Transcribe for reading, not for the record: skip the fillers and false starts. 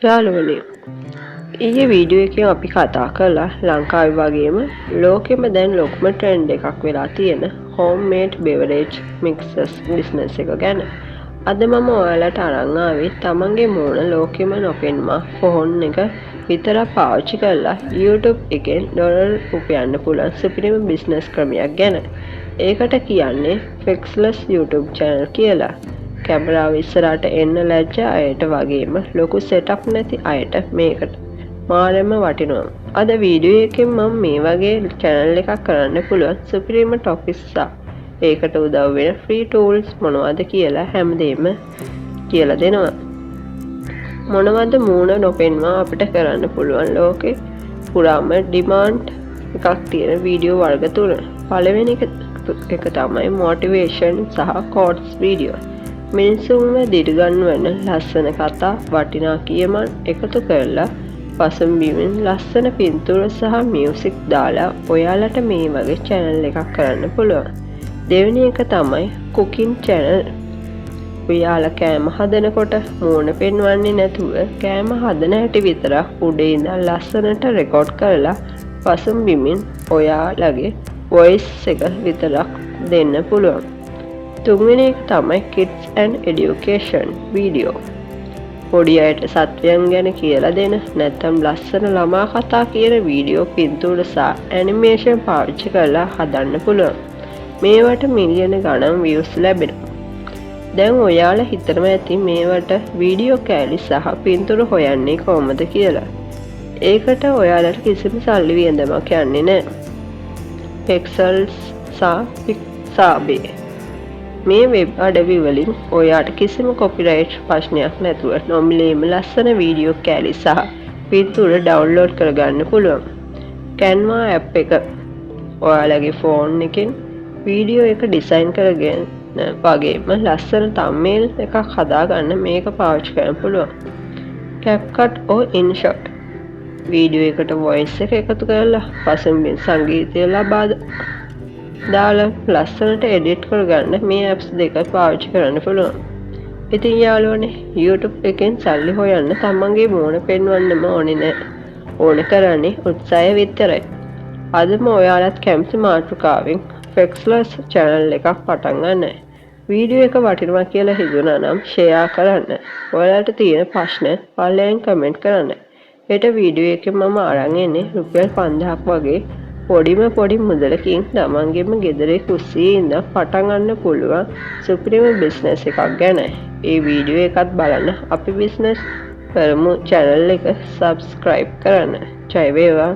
යාළුවනේ, ඊයේ වීඩියෝ එකෙන් අපි කතා කළා ලංකාවේ වගේම ලෝකෙම දැන් ලොකුම ට්‍රෙන්ඩ් එකක් වෙලා තියෙන හෝම්මේඩ් බෙවරේජ් මික්සර්ස් බිස්නස් එක ගැන. අද මම ඔයාලට අරන් ආවේ තමන්ගේ මූණ ලෝකෙම නොපෙන්වා ෆෝන් එක විතරක් පාවිච්චි කරලා YouTube එකෙන් ඩොලර් උපයන්න පුළුවන් සුපිරිම බිස්නස් ක්‍රමයක් ගැන. ඒකට කියන්නේ ෆෙක්ස්ලස් YouTube channel කියලා. කැමරාව ඉස්සරහට එන්න ලැජ්ජ අයට වගේම ලොකු සෙටප් නැති අයට මේකට මාරෙම වටිනවා. අද වීඩියෝ එකෙන් මම මේ වගේ channel එකක් කරන්න පුළුවන් සුපිරිම topics ඒකට උදව් වෙන free tools මොනවද කියලා හැමදේම කියලා දෙනවා. මොනවද මූණ නොපෙන්වා අපිට කරන්න පුළුවන් ලෝකේ පුරාම ඩිමාන්ඩ් එකක් තියෙන වීඩියෝ වර්ග තුන. පළවෙනි එක තමයි motivation සහ quotes වීඩියෝ. මිනිසුන්ව දිරිගන්වන ලස්සන කතා වටිනා කියමන් එකතු කරලා පසුබිමින් ලස්සන පින්තූර සහ මියුසික් දාලා ඔයාලට මේ වගේ channel එකක් කරන්න පුළුවන්. දෙවෙනි එක තමයි cooking channel. ඔයාලා කෑම හදනකොට මූණ පෙන්වන්නේ නැතුව කෑම හදන හැටි විතරක් උඩේ ඉඳන් ලස්සනට රෙකෝඩ් කරලා පසුබිමින් ඔයාලගේ voice එක විතරක් දෙන්න පුළුවන්. තුන්වෙනි එක තමයි kids and education video. පොඩි අයට සත්වයන් ගැන කියලා දෙන නැත්නම් ලස්සන ළමා කතා කියන වීඩියෝ පින්තූර සහ ඇනිමේෂන් පාවිච්චි කරලා හදන්න පුළුවන්. මේවට මිලියන ගණන් views ලැබෙනවා. දැන් ඔයාලා හිතනවා ඇති මේවට වීඩියෝ කෑලි සහ පින්තූර හොයන්නේ කොහොමද කියලා. ඒකට ඔයාලට කිසිම සල්ලි වියදමක් යන්නේ නැහැ. Pexels සහ Pixabay මේ වෙබ් අඩවි වලින් ඔයාට කිසිම කොපිරයිට් ප්‍රශ්නයක් නැතුව නොමිලේම ලස්සන වීඩියෝ කෑලි සහ පින්තූර ඩවුන්ලෝඩ් කරගන්න පුළුවන්. Canva app එක ඔයාලගේ ෆෝන් එකෙන් වීඩියෝ එක ඩිසයින් කරගෙන වගේම ලස්සන thumbnail එකක් හදාගන්න මේක පාවිච්චි කරන්න පුළුවන්. CapCut or InShot වීඩියෝ එකට voice එක එකතු කරලා පසුබිම් සංගීතය ලබා දාලා ලස්සනට එඩිට් කරගන්න මේ apps දෙක පාවිච්චි කරන්න පුළුවන්. ඉතින් යාළුවනේ YouTube එකෙන් සල්ලි හොයන්න තමන්ගේ මූණ පෙන්වන්නම ඕනේ නෑ. ඕන කරන්නේ උත්සාහය විතරයි. අදම ඔයාලත් කැමති මාතෘකාවෙන් Fexless channel එකක් පටන් ගන්න. වීඩියෝ එක වටිනවා කියලා හිතුණා නම් share කරන්න. ඔයාලට තියෙන ප්‍රශ්න පල්ලෙන් කමෙන්ට් කරන්න. හෙට වීඩියෝ එකෙන් මම අරන් එන්නේ රුපියල් 5000ක් වගේ පොඩි මුදලකින් තමන්ගේම ගෙදරේ කුස්සියේ ඉඳන් පටන් ගන්න පුළුවන් සුපිරිම බිස්නස් එකක් ගැන. ඒ වීඩියෝ එකත් බලන්න අපි බිස්නස් කරමු channel එක subscribe කරන්න. ජය වේවා.